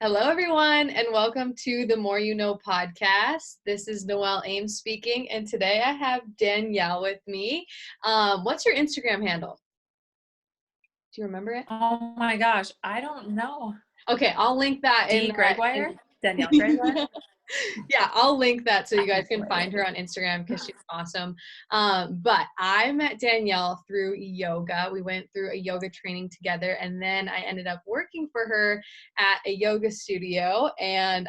Hello, everyone, and welcome to the More You Know podcast. This is Noelle Ames speaking, and today I have Danielle with me. What's your Instagram handle? Do you remember it? Oh my gosh, I don't know. Okay, I'll link that in D. that. Gregoire? Danielle Gregoire? Yeah, I'll link that so I you guys have no can idea. find her on Instagram because she's awesome. But I met Danielle through yoga. We went through a yoga training together, and then I ended up working for her at a yoga studio. And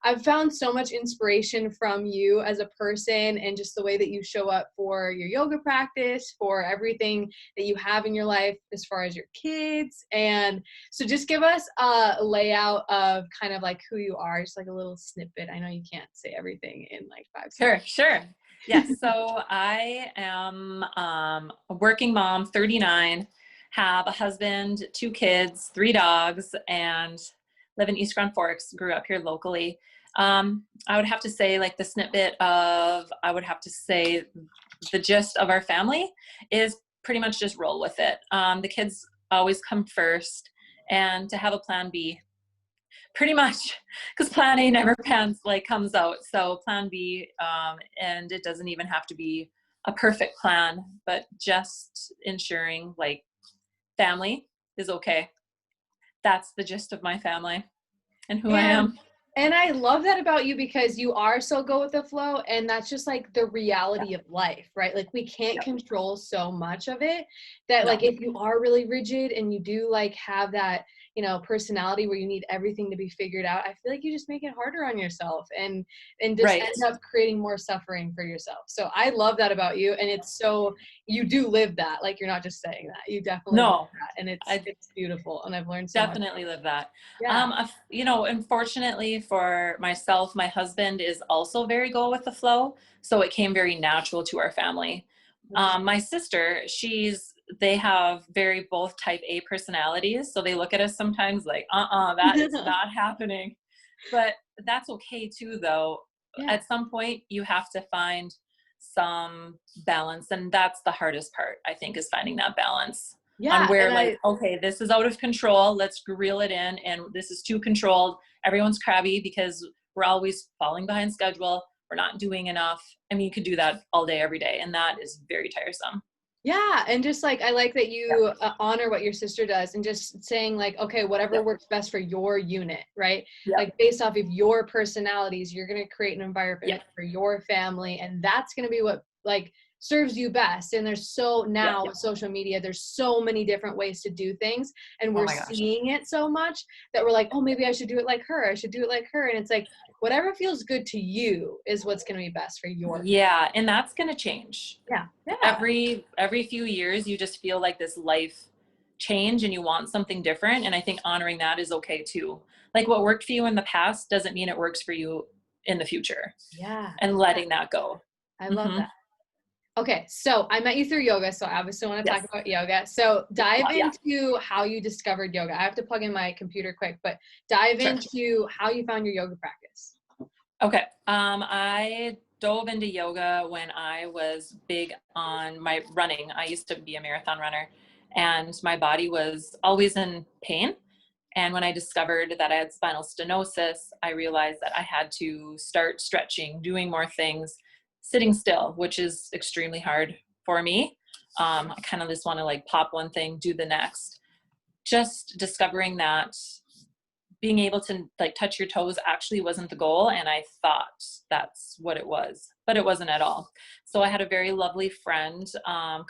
I've found so much inspiration from you as a person and just the way that you show up for your yoga practice, for everything that you have in your life as far as your kids. And so just give us a layout of kind of like who you are, just like a little snippet. I know you can't say everything in like 5 seconds. Sure. Yes, so I am a working mom, 39, have a husband, 2 kids, 3 dogs, and live in East Grand Forks, grew up here locally. I would have to say like the snippet of, I would have to say the gist of our family is pretty much just roll with it. The kids always come first, and to have a plan B pretty much, because plan A never comes out. So plan B, and it doesn't even have to be a perfect plan, but just ensuring like family is okay. That's the gist of my family and who I And am. and I love that about you because you are so go with the flow, and that's just like the Yeah. reality of life, right? Like we can't Yep. control so much of it that like No. if you are really rigid and you do like have that, personality where you need everything to be figured out, I feel like you just make it harder on yourself and just Right. end up creating more suffering for yourself. So I love that about you, and it's so you do live that. Like you're not just saying that. You definitely live No. that, and it's I it's beautiful, and I've learned so much. definitely live that. Yeah. Unfortunately for myself, my husband is also very go with the flow. So it came very natural to our family. Which is My sister, they have very both type A personalities. So they look at us sometimes like, that is not happening. But that's okay too, though. yeah. At some point, you have to find some balance. And that's the hardest part, I think, is finding that balance on Yeah, where and like, I okay, this is out of control. Let's reel it in. And this is too controlled. Everyone's crabby because we're always falling behind schedule. We're not doing enough. I mean, you could do that all day, every day. And that is very tiresome. yeah, and just like I like that Yep. you honor what your sister does and just saying like, okay, whatever Yep. works best for your unit, right? Yep. Like based off of your personalities, you're going to create an environment Yep. for your family, and that's going to be what like serves you best. And there's so Yep. now with social media, there's so many different ways to do things, and Oh we're my gosh. seeing it so much that we're like, oh, maybe I should do it like her. I should do it like her. And it's like whatever feels good to you is what's going to be best for your Yeah. And that's going to change. yeah. Yeah. Every few years, you just feel like this life change and you want something different. And I think honoring that is okay too. Like what worked for you in the past doesn't mean it works for you in the future, Yeah. and letting that go. I love Mm-hmm. that. Okay, so I met you through yoga, so I obviously want to talk Yes. about yoga. So dive Yeah. into how you discovered yoga. I have to plug in my computer quick, but dive Sure. into how you found your yoga practice. Okay. I dove into yoga when I was big on my running. I used to be a marathon runner, and my body was always in pain. And when I discovered that I had spinal stenosis, I realized that I had to start stretching, doing more things, sitting still, which is extremely hard for me. I kind of just want to like pop one thing, do the next. Just discovering that being able to like touch your toes actually wasn't the goal. And I thought that's what it was, but it wasn't at all. So I had a very lovely friend,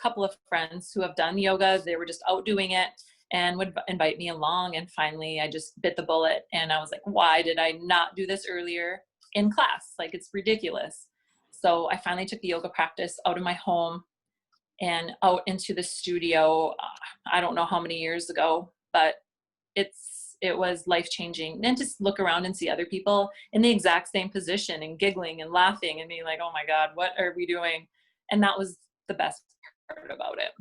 couple of friends who have done yoga. They were just out doing it and would invite me along. And finally I just bit the bullet, and I was like, why did I not do this earlier in class? Like, it's ridiculous. So I finally took the yoga practice out of my home and out into the studio. I don't know how many years ago, but it was life-changing. And just look around and see other people in the exact same position and giggling and laughing and being like, oh my God, what are we doing? And that was the best part about it.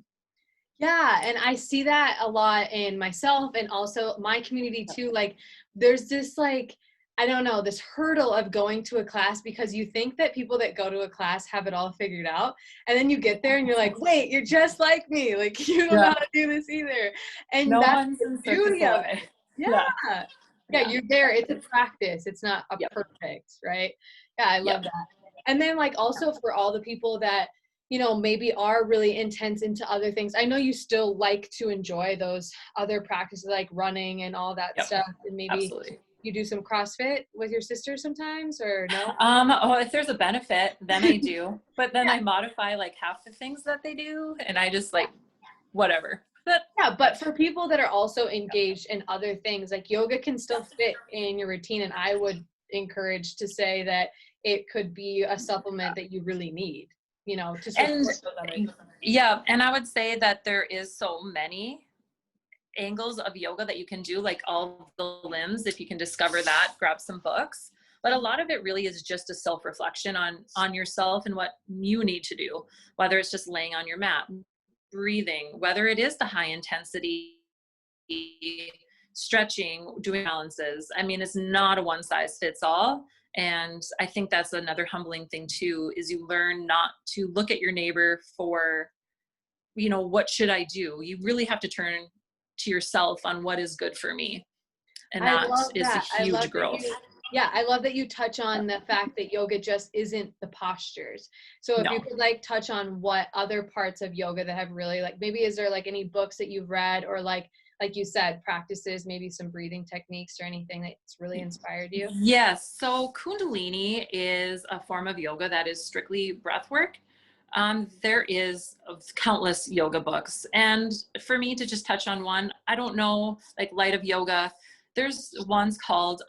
Yeah, and I see that a lot in myself and also my community too. Like there's this like I don't know, this hurdle of going to a class because you think that people that go to a class have it all figured out. And then you get there and you're like, wait, you're just like me. Like you don't know Yeah. how to do this either. And No that's one's the in search of beauty of Soleil. it. Yeah. Yeah. Yeah, Yeah. you're there. It's a practice. It's not a Yep. perfect, right? Yeah, I love Yep. that. And then like also for all the people that, maybe are really intense into other things. I know you still like to enjoy those other practices like running and all that Yep. stuff. And maybe Absolutely. you do some CrossFit with your sister sometimes or no? Oh, if there's a benefit, then I do. But then Yeah. I modify like half the things that they do, and I just like whatever. Yeah, But but for people that are also engaged in other things, like yoga can still fit in your routine. And I would encourage to say that it could be a supplement that you really need, to and support those other things. yeah, and I would say that there is so many angles of yoga that you can do, like all the limbs. If you can discover that, grab some books. But a lot of it really is just a self-reflection on yourself and what you need to do, whether it's just laying on your mat, breathing, whether it is the high intensity stretching, doing balances. I mean, it's not a one size fits all. And I think that's another humbling thing too, is you learn not to look at your neighbor for, what should I do? You really have to turn to yourself on what is good for me. And I that love is a that. I love huge that growth. I love that you touch on the fact that yoga just isn't the postures. So if you No. could like touch on what other parts of yoga that have really like, maybe is there like any books that you've read or like you said, practices, maybe some breathing techniques or anything that's really inspired you? Yes. So Kundalini is a form of yoga that is strictly breath work. There is countless yoga books. And for me to just touch on one, I don't know, like Light of Yoga, there's ones called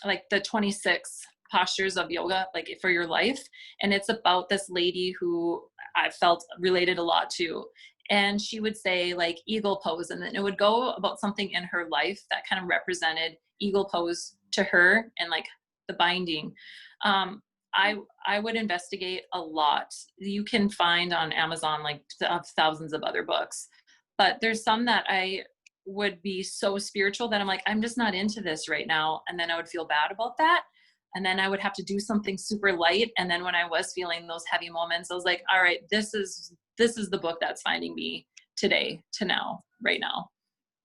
like the 26 postures of yoga, like for your life. And it's about this lady who I felt related a lot to. And she would say like eagle pose, and then it would go about something in her life that kind of represented eagle pose to her and like the binding. Um, I would investigate a lot. You can find on Amazon like thousands of other books, but there's some that I would be so spiritual that I'm like, I'm just not into this right now. And then I would feel bad about that. And then I would have to do something super light. And then when I was feeling those heavy moments, I was like, all right, this is the book that's finding me today to now, right now.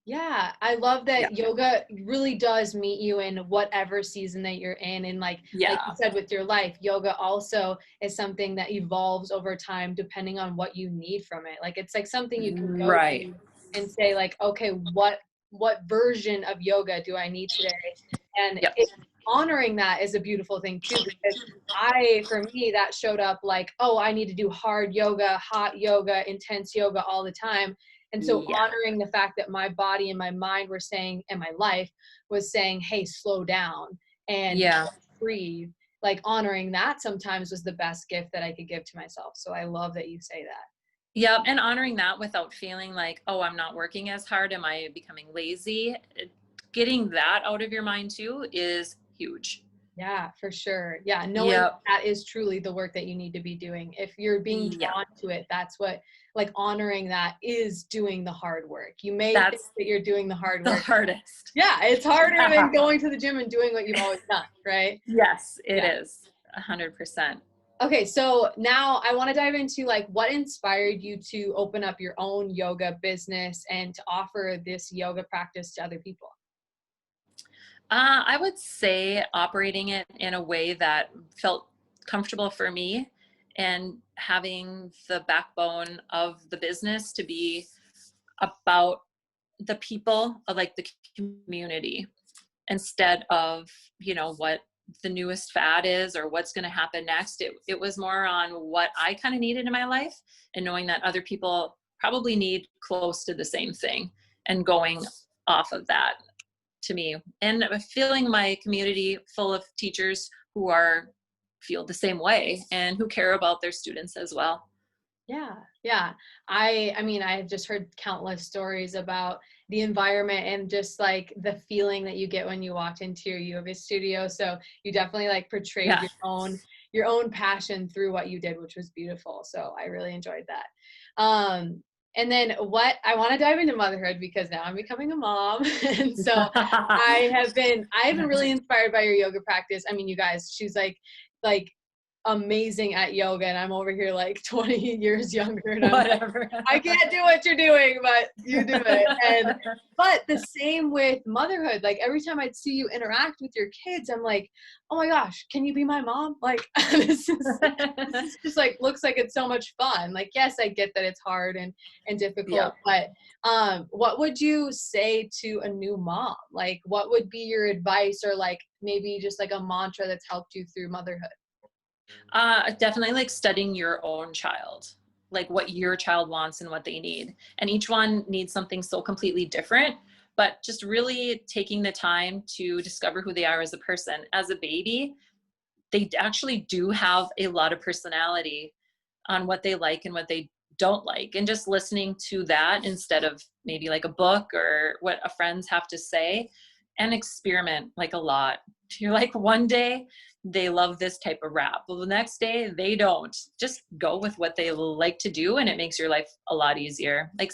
Yeah, I love Yeah. that yoga really does meet you in whatever season that you're in. And like you Yeah. said with your life, yoga also is something that evolves over time depending on what you need from it. Like it's like something you can go Right. to and say like, okay, what version of yoga do I need today? And Yep. honoring that is a beautiful thing too, because for me, that showed up like, oh, I need to do hard yoga, hot yoga, intense yoga all the time. And so Yeah. honoring the fact that my body and my mind were saying, and my life was saying, hey, slow down and Yeah. breathe, like honoring that sometimes was the best gift that I could give to myself. So I love that you say that. Yep. And honoring that without feeling like, oh, I'm not working as hard. Am I becoming lazy? Getting that out of your mind too is huge. Yeah, for sure. Yeah, knowing Yep. that is truly the work that you need to be doing. If you're being Yeah. drawn to it, that's what, like honoring that is doing the hard work. You may think That's that you're doing the hard the work. hardest. Yeah, it's harder than going to the gym and doing what you've always done, right? Yes, it Yeah. is 100%. Okay, so now I want to dive into like what inspired you to open up your own yoga business and to offer this yoga practice to other people. I would say operating it in a way that felt comfortable for me and having the backbone of the business to be about the people, like the community, instead of, what the newest fad is or what's going to happen next. It was more on what I kind of needed in my life and knowing that other people probably need close to the same thing and going off of that to me and feeling my community full of teachers who feel the same way and who care about their students as well. Yeah, yeah. I mean, I have just heard countless stories about the environment and just like the feeling that you get when you walked into your yoga studio. So you definitely like portrayed Yeah. your own passion through what you did, which was beautiful. So I really enjoyed that. And then what I want to dive into motherhood because now I'm becoming a mom. And so I have been really inspired by your yoga practice. I mean, you guys, she's like amazing at yoga, and I'm over here like 20 years younger, and I'm like, Whatever. I can't do what you're doing, but you do it. And but the same with motherhood. Like every time I'd see you interact with your kids, I'm like, oh my gosh, can you be my mom? Like this is just like looks like it's so much fun. Like, yes, I get that it's hard and Yeah. difficult, but what would you say to a new mom? Like, what would be your advice, or like maybe just like a mantra that's helped you through motherhood? Definitely like studying your own child, like what your child wants and what they need. And each one needs something so completely different, but just really taking the time to discover who they are as a person. As a baby, they actually do have a lot of personality on what they like and what they don't like, and just listening to that instead of maybe like a book or what a friends have to say, and experiment like a lot. You're like, one day they love this type of rap, well the next day they don't. Just go with what they like to do, and it makes your life a lot easier. Like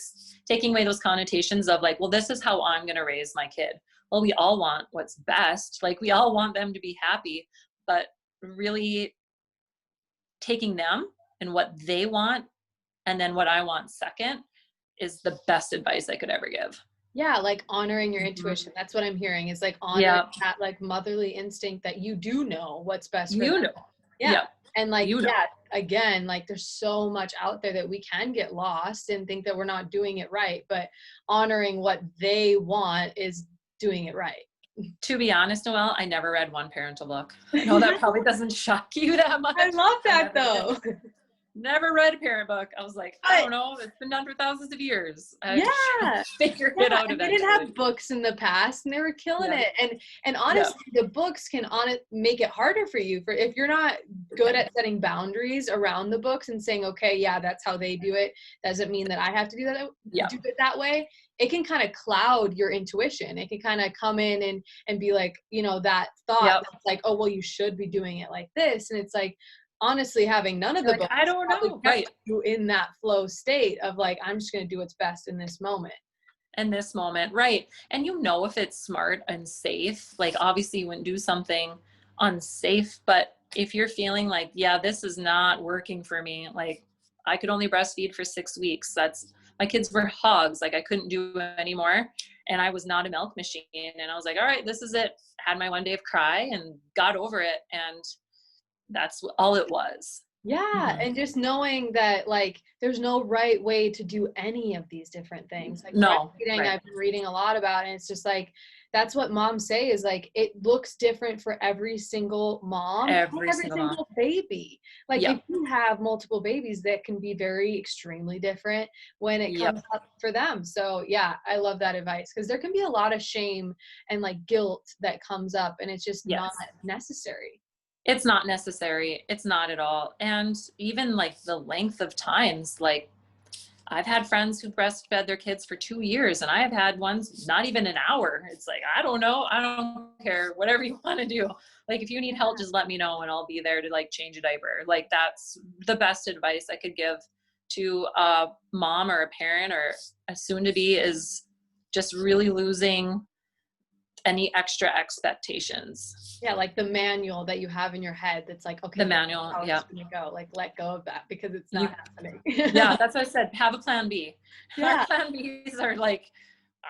taking away those connotations of like, well, this is how I'm going to raise my kid. Well, we all want what's best, like we all want them to be happy, but really taking them and what they want and then what I want second is the best advice I could ever give. Yeah, like honoring your Mhm. intuition. That's what I'm hearing, is like honoring Yeah, that like motherly instinct that you do know what's best for you them. know. Yeah. Yeah, And like, you know. yeah, again, like there's so much out there that we can get lost and think that we're not doing it right, but honoring what they want is doing it right. To be honest, Noelle, I never read one parental book. I know that probably doesn't shock you that I much. love I that never did. though. Never read a parent book. I was like, I But don't know. It's been done for thousands of years. I yeah. figured it Yeah, out and they didn't eventually. have books in the past, and they were killing Yeah. it. And Yeah. honestly, the books can on it make it harder for you for if you're not good Yeah. at setting boundaries around the books and saying, okay, yeah, that's how they do it. Doesn't mean that I have to Yeah. do it that way. It can kind of cloud your intuition. It can kind of come in and be like, that thought Yep. that's like, oh well, you should be doing it like this. And it's like, honestly, having none of You're the like, books I don't probably know. kept Right. you in that flow state of like, I'm just gonna do what's best in this moment. In this moment, right? And if it's smart and safe. Like obviously you wouldn't do something unsafe, but if you're feeling like, yeah, this is not working for me, like I could only breastfeed for 6 weeks. That's my kids were hogs, like I couldn't do anymore. And I was not a milk machine. And I was like, all right, this is it. Had my one day of cry and got over it. And that's all it was. Yeah, Mhm. and just knowing that like there's no right way to do any of these different things. Like No, breastfeeding, right. I've been reading a lot about, and it's just like that's what moms say is like it looks different for every single mom and Every every single mom. single baby. Like Yeah. if you have multiple babies, that can be very extremely different when it Yep. comes up for them. So yeah, I love that advice because there can be a lot of shame and like guilt that comes up, and it's just not Yes. necessary. It's not necessary. It's not at all. And even like the length of times, like I've had friends who breastfed their kids for 2 years, and I have had ones not even an hour. It's like, I don't know. I don't care. Whatever you want to do. Like if you need help, just let me know and I'll be there to like change a diaper. Like that's the best advice I could give to a mom or a parent or a soon to be is just really losing any extra expectations. Yeah, like the manual that you have in your head that's like, okay, The this is manual. how Yeah. it's gonna go. Like let go of that because it's You not happening. Yeah, that's what I said. Have a plan B. Our Yeah, plan Bs are like,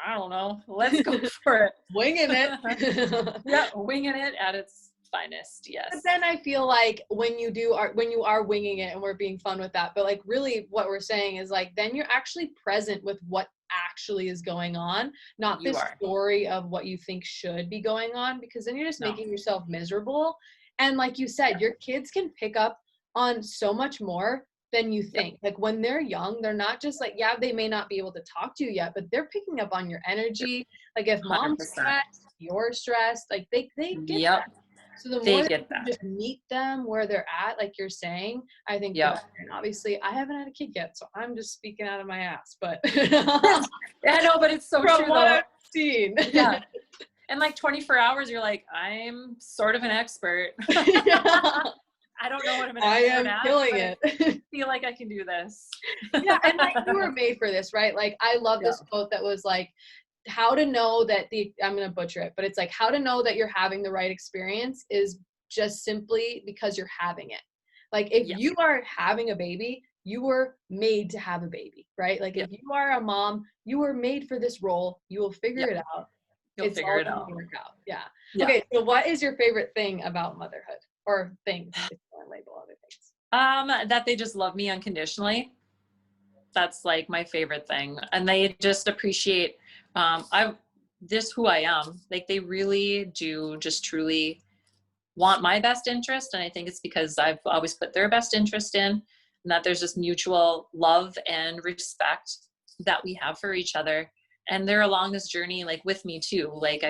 I don't know, let's go for winging it. it. Yeah, winging it at its finest. But Yes. then I feel like when you are winging it and we're being fun with that, but like really what we're saying is like then you're actually present with what actually is going on, not You this are. story of what you think should be going on, because then you're just No. making yourself miserable. And like you said, Yeah. your kids can pick up on so much more than you Yep. think. Like when they're young, they're not just like, yeah, they may not be able to talk to you yet, but they're picking up on your energy. Like if mom's 100%. stressed, you're stressed, like they get that. Yep. So the They more that get you can that. just meet them where they're at, like you're saying, I think the Yep. better. And obviously, I haven't had a kid yet, so I'm just speaking out of my ass. But I know, but it's so from true what though. I've seen, Yeah. And like 24 hours, you're like, I'm sort of an expert. yeah, I don't know what I'm an I expert am at, killing but I it. feel like I can do this. Yeah, and like you were made for this, right? Like I love Yeah. this quote that was like, how to know that I'm gonna butcher it, but it's like how to know that you're having the right experience is just simply because you're having it. Like if Yes. you are having a baby, you were made to have a baby, right? Like if Yep. you are a mom, you were made for this role. You will figure Yep. it out. You'll It's figure all it going out. to work out. Yeah. Yeah. Okay. So what is your favorite thing about motherhood or things if you want to label other things? That they just love me unconditionally. That's like my favorite thing. And they just appreciate, I just who I am. Like they really do just truly want my best interest. And I think it's because I've always put their best interest in, and that there's this mutual love and respect that we have for each other. And they're along this journey, like with me too. Like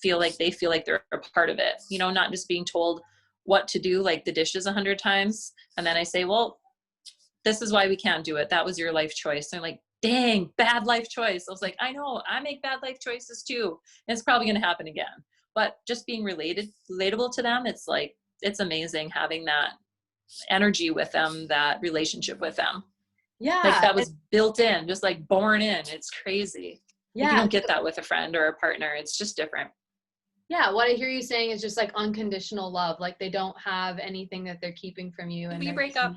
feel like they feel like they're a part of it, you know, not just being told what to do, like the dishes 100 times. And then I say, well, this is why we can't do it. That was your life choice. They're like, dang, bad life choice. I was like, I know, I make bad life choices too. And it's probably going to happen again. But just being relatable to them, it's like, it's amazing having that energy with them, that relationship with them. Like Yeah. that was built in, just like born in. It's crazy. Like you Yeah. don't get that with a friend or a partner. It's just different. Yeah. What I hear you saying is just like unconditional love. Like they don't have anything that they're keeping from you and We they're break just up.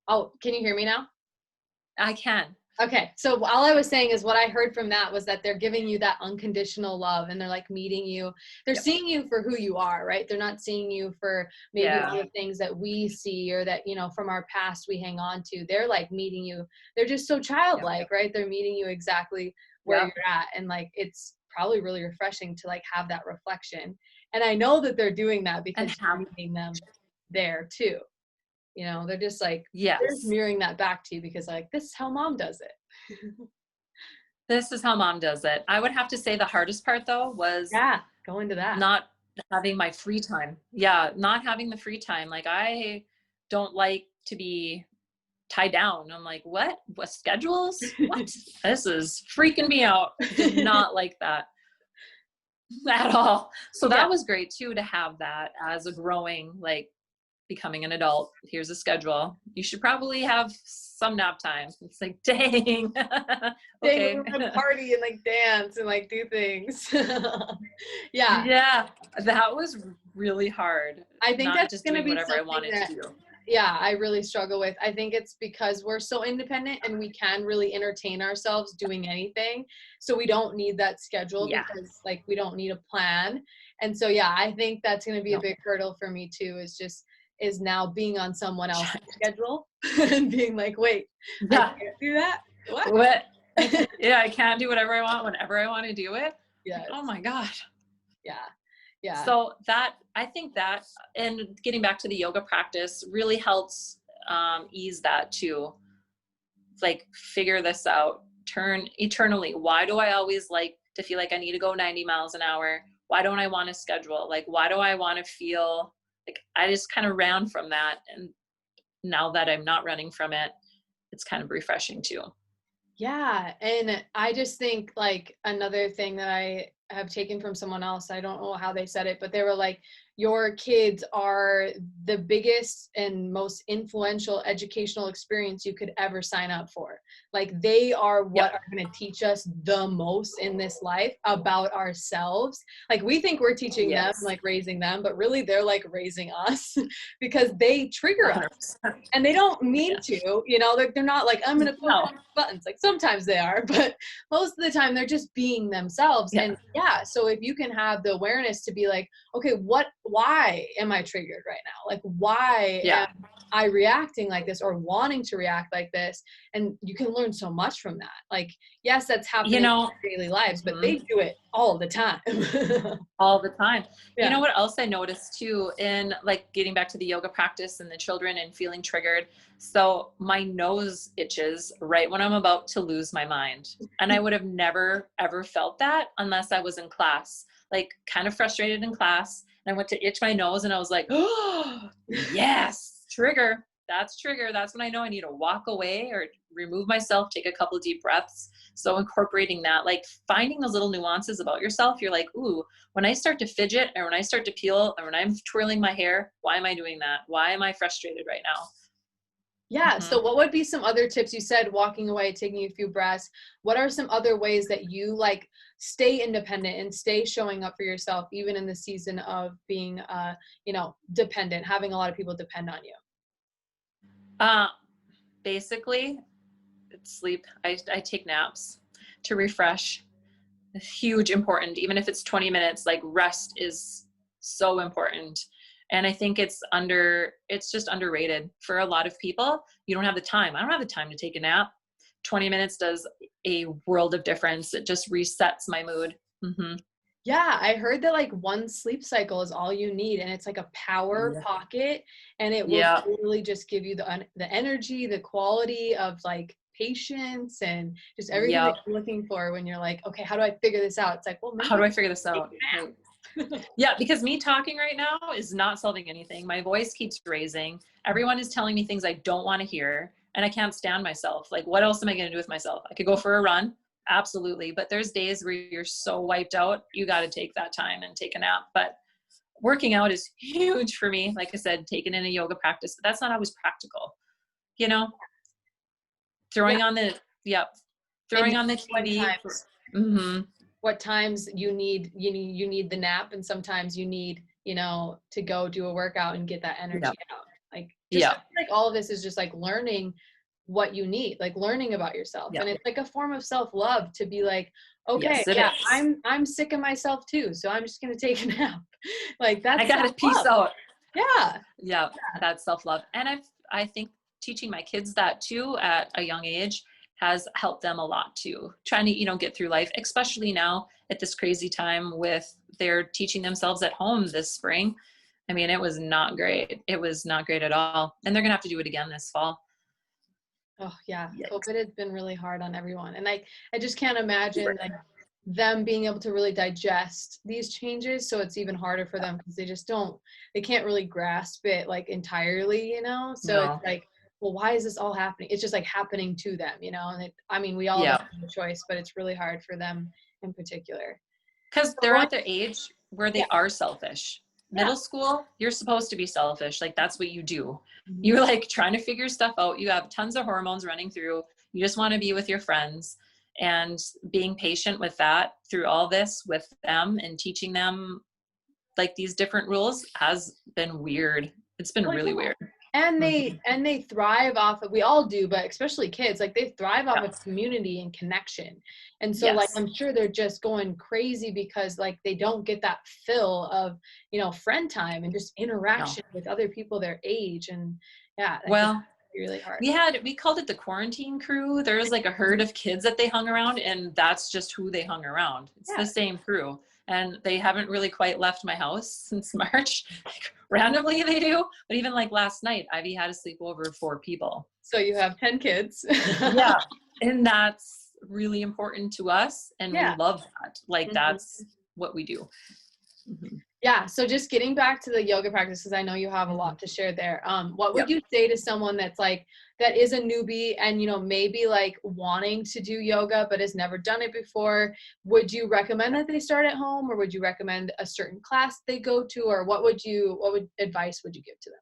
Oh, can you hear me now? I can. Okay. So all I was saying is what I heard from that was that they're giving you that unconditional love and they're like meeting you. They're Yep. seeing you for who you are, right? They're not seeing you for maybe all Yeah. the things that we see or that, you know, from our past we hang on to. They're like meeting you. They're just so Yep. childlike, right? They're meeting you exactly where Yep. you're at. And like it's probably really refreshing to like have that reflection. And I know that they're doing that And because you're have, meeting them there too. You know, they're just like they're just yes. mirroring that back to you because like this is how mom does it. This is how mom does it. I would have to say the hardest part though was Yeah, go into that. not having my free time. Yeah, not having the free time. Like I don't like to be tied down. I'm like, what? What schedules? What? This is freaking me out. Did not like that at all. So Yeah, that was great too to have that as a growing, like becoming an adult. Here's a schedule. You should probably have some nap time. It's like, dang. dang, we Okay. want to party and like dance and like do things. Yeah, Yeah, that was really hard. I think Not that's just gonna doing be whatever I something wanted to that, do. yeah, I really struggle with. I think it's because we're so independent and we can really entertain ourselves doing anything. So we don't need that schedule Yeah. because like we don't need a plan. And so yeah, I think that's gonna be a No. big hurdle for me too, is now being on someone else's schedule and being like, wait, I Yeah. can't do that. What? What? Yeah, I can't do whatever I want whenever I want to do it. Like, Yes. oh my gosh. Yeah. Yeah. So that, I think that, and getting back to the yoga practice really helps ease that too. Like figure this out, turn eternally. Why do I always like to feel like I need to go 90 miles an hour? Why don't I want to schedule? Like, why do I want to feel like I just kind of ran from that? And now that I'm not running from it, it's kind of refreshing too. Yeah, and I just think like another thing that I have taken from someone else, I don't know how they said it, but they were like, your kids are the biggest and most influential educational experience you could ever sign up for. Like they are what Yep. are going to teach us the most in this life about ourselves. Like we think we're teaching them, Yes. like raising them, but really they're like raising us because they trigger us. 100%. And they don't Yeah. mean to, you know, they're not like, I'm going to push No. buttons. Like sometimes they are, but most of the time they're just being themselves. Yeah. And yeah, so if you can have the awareness to be like, okay, why am I triggered right now? Like, why Yeah. am I reacting like this or wanting to react like this? And you can learn so much from that. Like, yes, that's You happening know, in daily lives, but mhm, they do it all the time. all the time. You Yeah. know what else I noticed too in like getting back to the yoga practice and the children and feeling triggered. So my nose itches right when I'm about to lose my mind. And I would have never ever felt that unless I was in class, like kind of frustrated in class. And I went to itch my nose and I was like, oh, yes, trigger. That's trigger. That's when I know I need to walk away or remove myself, take a couple of deep breaths. So incorporating that, like finding those little nuances about yourself, you're like, ooh, when I start to fidget or when I start to peel or when I'm twirling my hair, why am I doing that? Why am I frustrated right now? Yeah. Mm-hmm. So what would be some other tips? You said walking away, taking a few breaths. What are some other ways that you like stay independent and stay showing up for yourself, even in the season of being, you know, dependent, having a lot of people depend on you? Uh, Basically, it's sleep. I take naps to refresh. Huge important. Even if it's 20 minutes, like rest is so important. And I think it's just underrated for a lot of people. You don't have the time. I don't have the time to take a nap. 20 minutes does a world of difference. It just resets my mood. Mm-hmm. Yeah, I heard that like one sleep cycle is all you need, and it's like a power Yeah. pocket, and it will Yeah. really just give you the energy, the quality of like patience, and just everything that Yeah. you're looking for when you're like, okay, how do I figure this out? It's like, well, maybe How do I I figure this take out? a Right. nap. Yeah, because me talking right now is not solving anything. My voice keeps raising. Everyone is telling me things I don't want to hear, and I can't stand myself. Like, what else am I going to do with myself? I could go for a run, absolutely. But there's days where you're so wiped out, you got to take that time and take a nap. But working out is huge for me. Like I said, taking in a yoga practice, but that's not always practical. You know, Yeah, throwing on the, yep, and throwing on the what TV. times Mm-hmm. what times you need the nap, and sometimes you need, to go do a workout and get that energy Yeah. out. Like, just Yeah. like all of this is just like learning what you need, like learning about yourself. Yeah. And it's like a form of self-love to be like, okay, Yes, it yeah, is. I'm sick of myself too, so I'm just gonna take a nap. Like, I that's got to peace self-love. out. Yeah. Yeah, that's self-love. And I think teaching my kids that too at a young age has helped them a lot too. Trying to, get through life, especially now at this crazy time with they're teaching themselves at home this spring. I mean, it was not great. It was not great at all. And they're going to have to do it again this fall. Oh yeah, Yikes. COVID has been really hard on everyone, and I just can't imagine Super. like them being able to really digest these changes. So it's even harder for them because they can't really grasp it like entirely. So it's No. like, well, why is this all happening? It's just like happening to them. And I mean, we all don't Yeah. have a choice, but it's really hard for them in particular. Because So they're going, at the age where yeah, they are selfish. yeah. Middle school, you're supposed to be selfish. Like that's what you do. Mhm. You're like trying to figure stuff out. You have tons of hormones running through. You just want to be with your friends and being patient with that through all this with them and teaching them like these different rules has been weird. It's been Well, really yeah. weird. And Mhm. they thrive off of, we all do, but especially kids, like they thrive off Yeah. of community and connection. And so like Yes. I'm sure they're just going crazy because like they don't get that fill of, friend time and just No. interaction with other people their age. And yeah, I think Well, it's really hard. we called it the quarantine crew. There was like a herd of kids that they hung around, and that's just who they hung around. It's Yeah. the same crew. And they haven't really quite left my house since March. Like, randomly they do. But even like last night, Ivy had a sleepover of 4 people. So you have 10 kids. Yeah. And that's really important to us. And we Yeah. love that. Like Mhm. that's what we do. Mhm. Yeah, so just getting back to the yoga practice, because I know you have a Mhm. lot to share there. What would Yep. you say to someone that is a newbie and maybe like wanting to do yoga but has never done it before? Would you recommend that they start at home, or would you recommend a certain class they go to, or what advice would you give to them?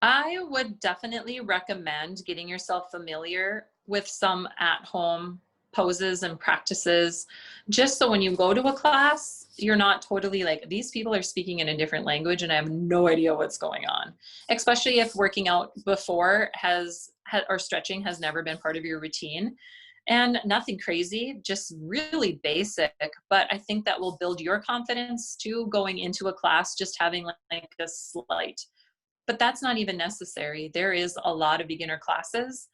I would definitely recommend getting yourself familiar with some at-home poses and practices, just so when you go to a class, you're not totally like, these people are speaking in a different language and I have no idea what's going on. Especially if working out before or stretching has never been part of your routine. And nothing crazy, just really basic. But I think that will build your confidence too, going into a class, just having like a slight, but that's not even necessary. There is a lot of beginner classes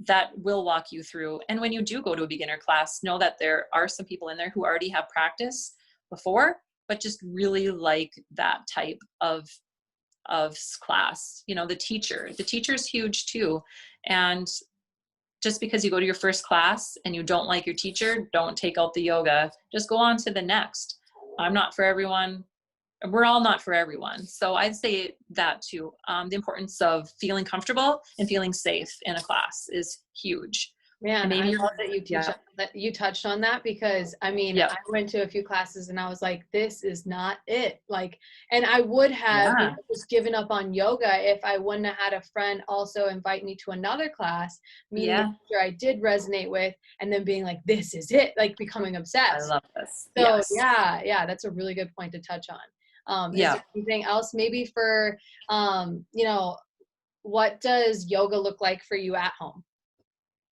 that will walk you through. And when you do go to a beginner class, know that there are some people in there who already have practice before, but just really like that type of class. The teacher's huge too. And just because you go to your first class and you don't like your teacher, don't take out the yoga. Just go on to the next. I'm not for everyone. We're all not for everyone. So I'd say that too. The importance of feeling comfortable and feeling safe in a class is huge. And Man, I maybe, love that yeah, you touched on that, because I mean, yeah, I went to a few classes and I was like, this is not it. Like, and I would have, yeah, just given up on yoga if I wouldn't have had a friend also invite me to another class, meeting a yeah. teacher I did resonate with, and then being like, this is it, like becoming I obsessed. love this. So Yes. yeah, that's a really good point to touch on. Is Yeah. there anything else maybe for, um, you know, what does yoga look like for you at home?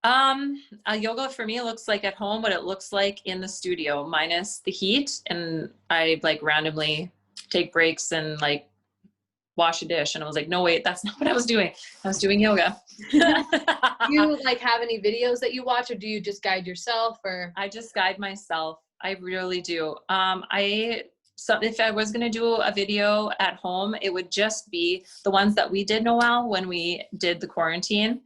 Yoga for me looks like at home what it looks like in the studio, minus the heat. And I like randomly take breaks and like wash a dish. And I was like, no, wait, that's not what I was doing. I was doing yoga. Do you like have any videos that you watch, or do you just guide yourself, or? I just guide myself. I really do. So if I was going to do a video at home, it would just be the ones that we did, Noelle, when we did the quarantine.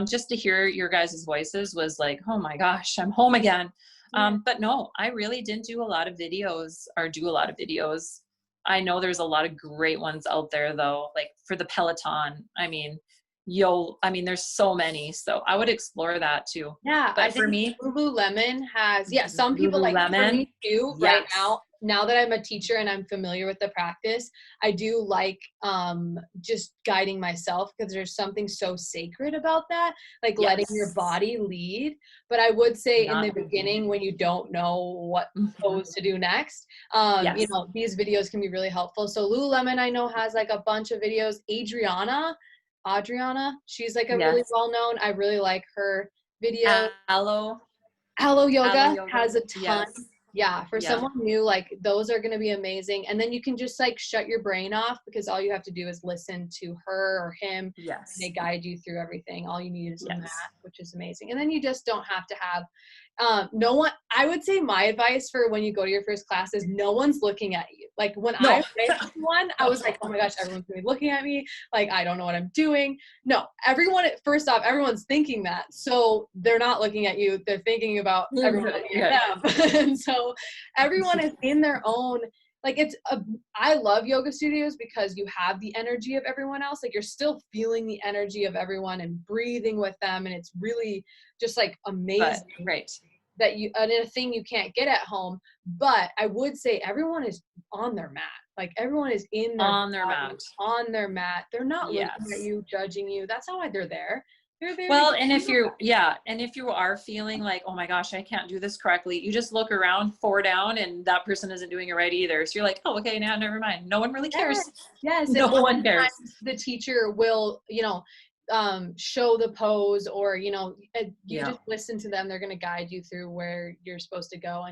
Just to hear your guys' voices was like, oh my gosh, I'm home again. But no, I really didn't do a lot of videos or do a lot of videos. I know there's a lot of great ones out there though, like for the Peloton. I mean, there's so many. So I would explore that too. Yeah, But I for think me, Lululemon has, some people like, for Lululemon, me too, right yes. now that I'm a teacher and I'm familiar with the practice, I do like just guiding myself, because there's something so sacred about that, like letting your Yes. body lead. But I would say in the Not thinking. beginning, when you don't know what Mhm. pose to do next, Yes. these videos can be really helpful. So Lululemon, I know, has like a bunch of videos. Adriana, she's like a really Yes. well-known, I really like her video. Aloe. Hello Aloe Yoga yoga. has a ton. Yes. Yeah, for Yeah. someone new, like those are going to be amazing. And then you can just like shut your brain off, because all you have to do is listen to her or him, and they Yes. guide you through everything. All you need is a mat, Yes. which is amazing. And then you just don't have to have no one. I would say my advice for when you go to your first class is no one's looking at you. Like when I No. went to one, I was like, oh my gosh, everyone's gonna be looking at me. Like I don't know what I'm doing. No, everyone. First off, everyone's thinking that, so they're not looking at you. They're thinking about everyone looking Yeah. at them. And so everyone is in their own. Like I love yoga studios because you have the energy of everyone else. Like you're still feeling the energy of everyone and breathing with them, and it's really just like amazing. But right. That and a thing you can't get at home. But I would say everyone is on their mat. Like everyone is in their On their body, mat. on their mat. They're not looking at Yes. you, judging you. That's not why they're there. They're there to Well, get and if yoga. you are feeling like, oh my gosh, I can't do this correctly, you just look around 4 down and that person isn't doing it right either. So you're like, oh, okay, now never mind. No one really cares. Yes. And No one cares. oftentimes the teacher will, show the pose, or, you just listen to them. They're going to guide you through where you're supposed to go.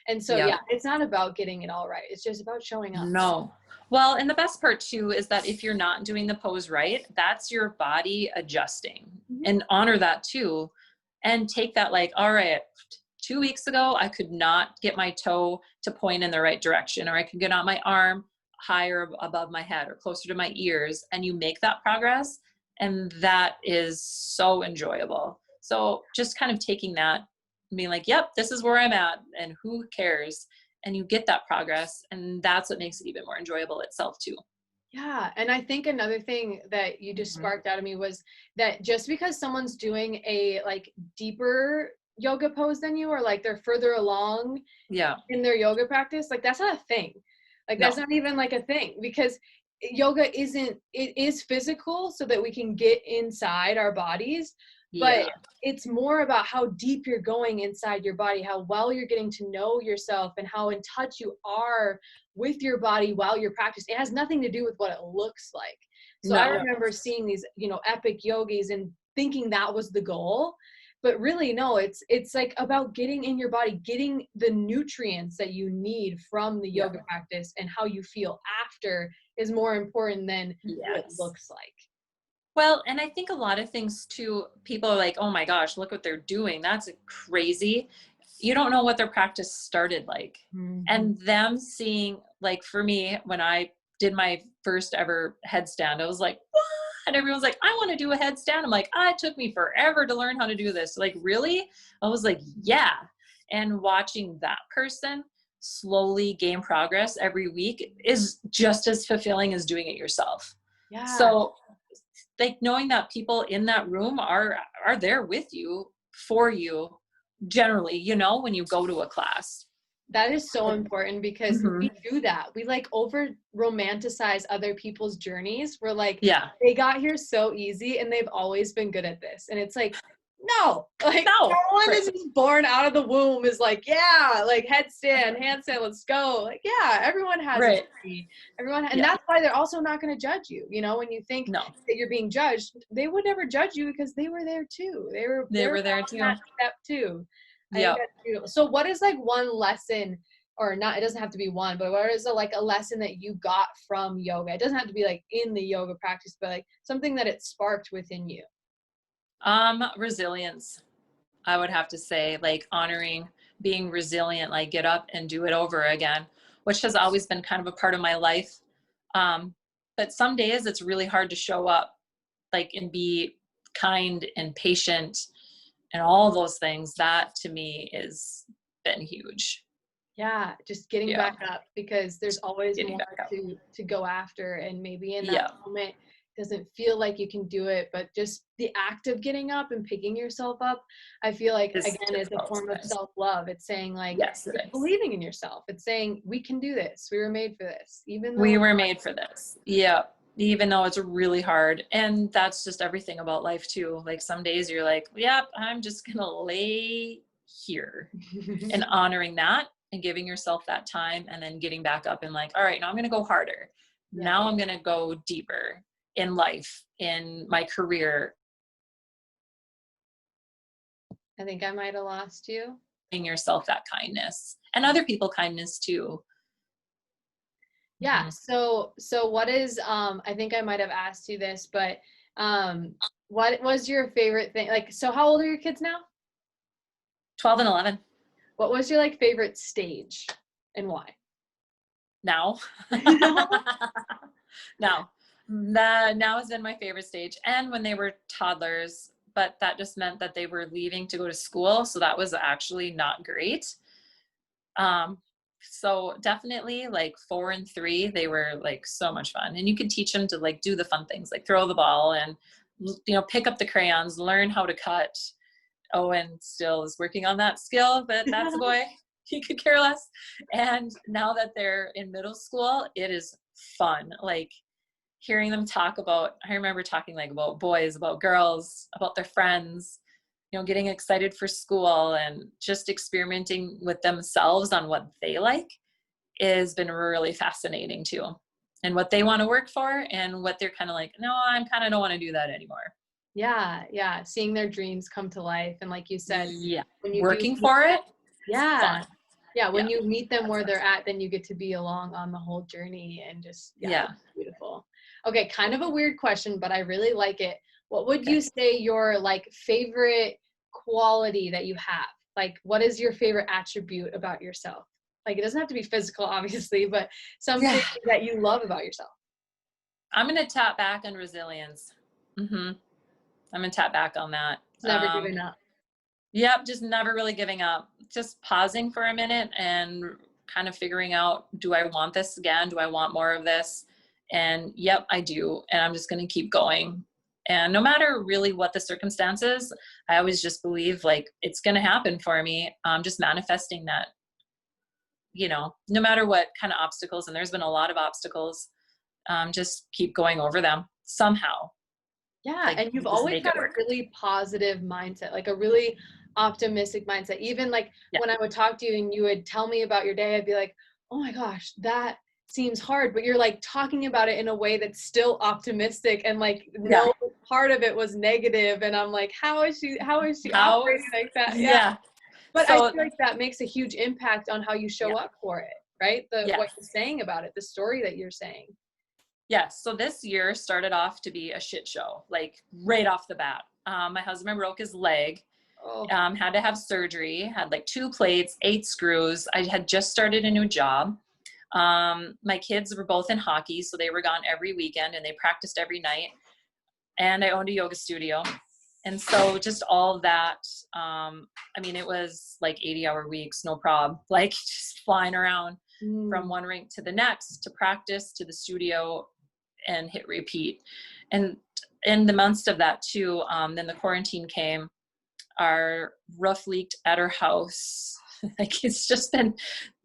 And so, Yeah. it's not about getting it all right. It's just about showing up. No. Well, and the best part too is that if you're not doing the pose right, that's your body adjusting, and honor that too. And take that like, all right, 2 weeks ago, I could not get my toe to point in the right direction, or I could get out my arm higher above my head or closer to my ears. And you make that progress. And that is so enjoyable. So just kind of taking that, being like, yep, this is where I'm at, and who cares? And you get that progress, and that's what makes it even more enjoyable itself too. Yeah. And I think another thing that you just sparked out of me was that just because someone's doing a like deeper yoga pose than you, or like they're further along Yeah. in their yoga practice, like that's not a thing. Like No. that's not even like a thing, because yoga it is physical so that we can get inside our bodies, but Yeah. it's more about how deep you're going inside your body, how well you're getting to know yourself, and how in touch you are with your body while you're practicing. It has nothing to do with what it looks like. So I No. remember seeing these, epic yogis and thinking that was the goal. But really, no, it's like about getting in your body, getting the nutrients that you need from the yoga practice, and how you feel after is more important than what it Yes. looks like. Well, and I think a lot of things too, people are like, oh my gosh, look what they're doing. That's crazy. You don't know what their practice started like. And them seeing, like for me, when I did my first ever headstand, I was like, what? And everyone's like, I want to do a headstand. I'm like, it took me forever to learn how to do this. Like, really? I was like, yeah. And watching that person slowly gain progress every week is just as fulfilling as doing it yourself. Yeah. So like knowing that people in that room are there with you, for you, generally, when you go to a class. That is so important, because we do that. We like over romanticize other people's journeys. We're like, they got here so easy and they've always been good at this. And it's like, No, like No. no one Right. is just born out of the womb is like, yeah, like headstand, handstand, let's go. Like, yeah, everyone has a Right. journey. Everyone, and Yeah. that's why they're also not going to judge you. You know, when you think No. that you're being judged, they would never judge you because they were there too. They They're were there on too. that step too. I think Yep. that's beautiful. So what is like one lesson or not, it doesn't have to be one, but what is like a lesson that you got from yoga? It doesn't have to be like in the yoga practice, but like something that it sparked within you. Resilience. I would have to say, like honoring being resilient, like get up and do it over again, which has always been kind of a part of my life. But some days it's really hard to show up, like, and be kind and patient and all those things. That to me is been huge. Yeah, just getting Yeah. back up because there's always Getting more back up. to go after, and maybe in that Yeah. moment doesn't feel like you can do it, but just the act of getting up and picking yourself up, I feel like It's again is a difficult form of sometimes. self-love. It's saying like Yes, it it's is. believing in yourself. It's saying we can do this. We were made for this, even though We it's were hard. made for this. Yeah. Even though it's really hard. And that's just everything about life too. Like some days you're like, yep, I'm just going to lay here, and honoring that and giving yourself that time and then getting back up and like, all right, now I'm going to go harder. Yeah, Now I'm going to go deeper in life, in my career. I think I might have lost you. Giving yourself that kindness and other people kindness too. Yeah. Mm-hmm. So what is I think I might have asked you this, but what was your favorite thing? Like, so how old are your kids now? 12 and 11 What was your like favorite stage and why? now. Now, now has been my favorite stage. And when they were toddlers, but that just meant that they were leaving to go to school. So that was actually not great. Um, so definitely like 4 and 3, they were like so much fun. And you could teach them to like do the fun things, like throw the ball and, pick up the crayons, learn how to cut. Owen still is working on that skill, but that's a boy. He could care less. And now that they're in middle school, it is fun. Like hearing them talk about, I remember talking like about boys, about girls, about their friends, getting excited for school and just experimenting with themselves on what they like has been really fascinating too. And what they want to work for and what they're kind of like, no, I'm kind of don't want to do that anymore. Yeah. Seeing their dreams come to life. And like you said, Yeah. when you do Working meet for them, it, yeah. fun. Yeah. When Yeah. you meet them That's where they're awesome. at, then you get to be along on the whole journey and just, yeah, Yeah. it's beautiful. Okay. Kind of a weird question, but I really like it. What would Okay. you say your like favorite quality that you have? Like, what is your favorite attribute about yourself? Like, it doesn't have to be physical, obviously, but something Yeah. that you love about yourself. I'm going to tap back on resilience. I'm going to tap back on that. It's never giving up. Yep. Just never really giving up, just pausing for a minute and kind of figuring out, do I want this again? Do I want more of this? And yep, I do. And I'm just going to keep going. And no matter really what the circumstances, I always just believe like it's going to happen for me. I'm just manifesting that, no matter what kind of obstacles, and there's been a lot of obstacles, just keep going over them somehow. Yeah, Like and you've just always make had it a work. really positive mindset, like a really optimistic mindset. Even like Yeah. when I would talk to you and you would tell me about your day, I'd be like, "Oh my gosh, that seems hard." But you're like talking about it in a way that's still optimistic and like Yeah. no part of it was negative. And I'm like, how is she How's, operating like that? Yeah. yeah. But I So feel like that makes a huge impact on how you show yeah. up for it, right? The what you're Yes. saying about it, the story that you're saying. Yes. So this year started off to be a shit show, like right off the bat. My husband broke his leg, Oh, had to have surgery, had like 2 plates, 8 screws. I had just started a new job. My kids were both in hockey, so they were gone every weekend and they practiced every night. And I owned a yoga studio. And so just all that, it was like 80-hour weeks, no problem, like just flying around from one rink to the next to practice to the studio and hit repeat. And in the midst of that too, then the quarantine came, our roof leaked at our house. Like it's just been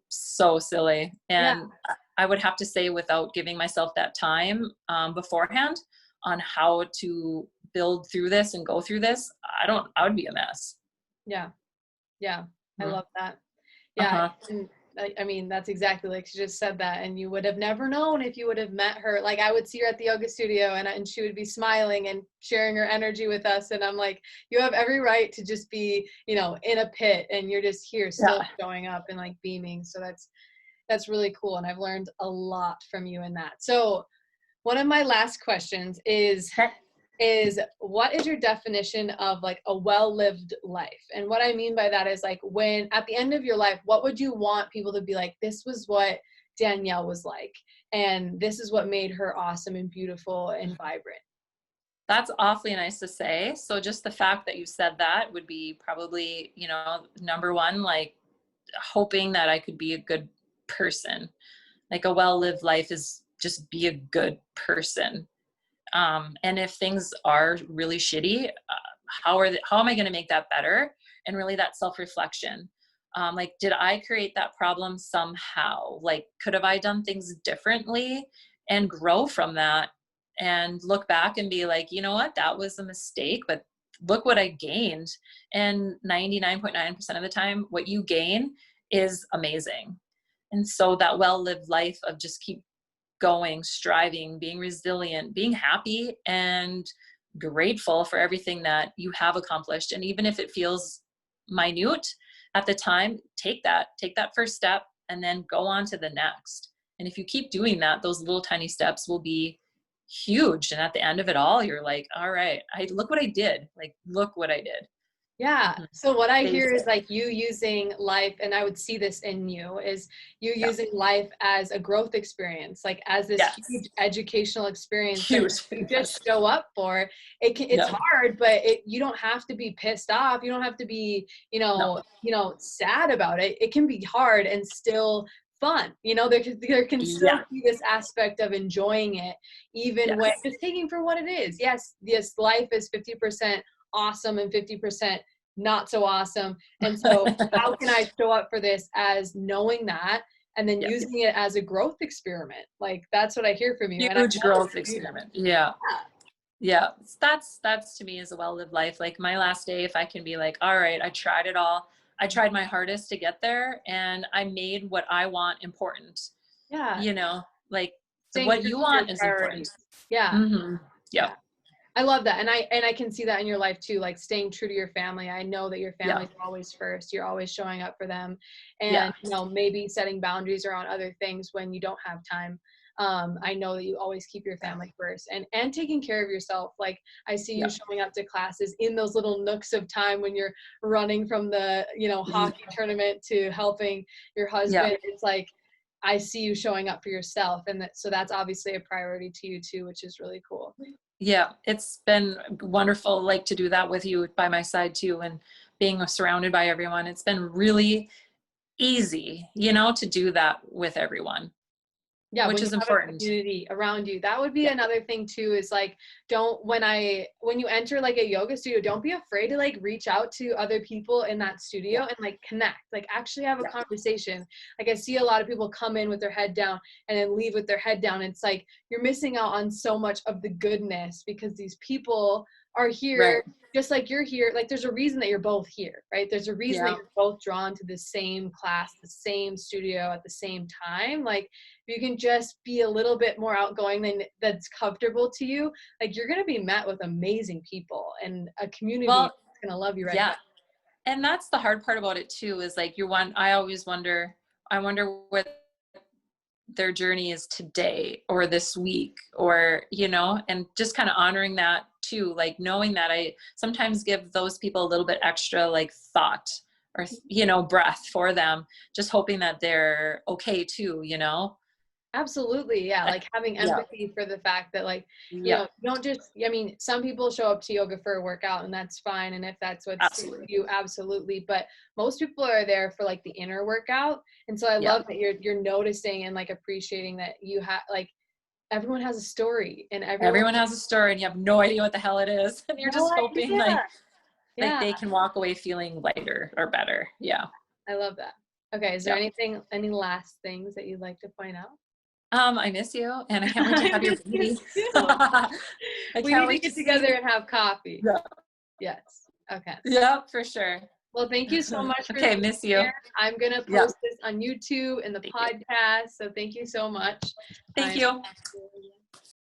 so silly. yeah. And I would have to say, without giving myself that time beforehand on how to build through this and go through this, I would be a mess. Yeah. Yeah. I Mhm. love that. Yeah. Uh-huh. And I mean, that's exactly like she just said that. And you would have never known if you would have met her. Like I would see her at the yoga studio and she would be smiling and sharing her energy with us. And I'm like, you have every right to just be, you know, in a pit and you're just here still Yeah. showing up and like beaming. So that's really cool. And I've learned a lot from you in that. So one of my last questions Okay. is what is your definition of like a well-lived life? And what I mean by that is like when at the end of your life, what would you want people to be like, this was what Danielle was like, and this is what made her awesome and beautiful and vibrant. That's awfully nice to say. So just the fact that you said that would be probably, number one, like hoping that I could be a good person. Like a well-lived life is just be a good person. And if things are really shitty, how am I going to make that better? And really that self-reflection. Like, did I create that problem somehow? Like, could have I done things differently and grow from that and look back and be like, you know what, that was a mistake, but look what I gained. And 99.9% of the time, what you gain is amazing. And so that well-lived life of just keep going, striving, being resilient, being happy and grateful for everything that you have accomplished. And even if it feels minute at the time, take that first step and then go on to the next. And if you keep doing that, those little tiny steps will be huge. And at the end of it all, you're like, all right, look what I did. Like, look what I did. Yeah. Mhm. So what I hear is Basic. like you using life, and I would see this in you, is you Yeah. using life as a growth experience, like as this Yes. huge educational experience that Huge. you Yes. just show up for. It's Yeah. hard, but you don't have to be pissed off. You don't have to be, No. sad about it. It can be hard and still fun. There can still Yeah. be this aspect of enjoying it, even when Yes. just taking for what it is. Yes, life is 50% awesome and 50% not so awesome. And so how can I show up for this as knowing that and then Yeah. using it as a growth experiment? Like that's what I hear from you. And I Huge love that growth you do that. experiment. Yeah. Yeah. That's to me is a well-lived life. Like my last day, if I can be like, all right, I tried it all. I tried my hardest to get there and I made what I want important. Yeah. You know, like Staying what true you to your want is important. priorities. Yeah. Mm-hmm. Yeah. Yep. I love that. And I can see that in your life too, like staying true to your family. I know that your Yeah. family's always first. You're always showing up for them Yeah. and, maybe setting boundaries around other things when you don't have time. I know that you always keep your family first and taking care of yourself. Like I see you Yeah. showing up to classes in those little nooks of time when you're running from the, hockey tournament to helping your Yeah. husband. It's like, I see you showing up for yourself. So that's obviously a priority to you too, which is really cool. Yeah. It's been wonderful, like to do that with you by my side too, and being surrounded by everyone. It's been really easy, to do that with everyone, Yeah, which when you is have a important. community around you. That would be Yeah. another thing too, is like when you enter like a yoga studio, don't be afraid to like reach out to other people in that Yeah. studio and like connect, like actually have a Yeah. conversation. Like I see a lot of people come in with their head down and then leave with their head down. It's like you're missing out on so much of the goodness because these people are here Right. just like you're here. Like there's a reason that you're both here, right? There's a reason that Yeah. you're both drawn to the same class, the same studio at the same time. Like you can just be a little bit more outgoing than that's comfortable to you, like you're going to be met with amazing people and a community Well, that's going to love you right yeah. back. And that's the hard part about it too, is like I always wonder, I wonder what their journey is today or this week or, and just kind of honoring that too, like knowing that I sometimes give those people a little bit extra like thought or, breath for them, just hoping that they're okay too. Absolutely. Yeah. I- Like having Yeah. empathy for the fact that like, Yeah. you don't just, I mean, some people show up to yoga for a workout and that's fine. And if that's what suits Absolutely. you, absolutely. But most people are there for like the inner workout. And so I Yeah. love that you're noticing and like appreciating that you have like, everyone has a story and everyone Everyone has a story and you have no idea what the hell it is. And you're no just hoping idea. like Yeah. they can walk away feeling lighter or better. Yeah. I love that. Okay. Is there Yeah. any last things that you'd like to point out? I miss you, and I can't wait to have your miss you baby. too. I We can't need to wait get see together you. and have coffee. Yeah. Yes. Okay. Yeah, for sure. Well, thank you so much for Okay, being miss you. here. I'm going to Yeah. post this on YouTube and the Thank you. podcast. So thank you so much. Thank you.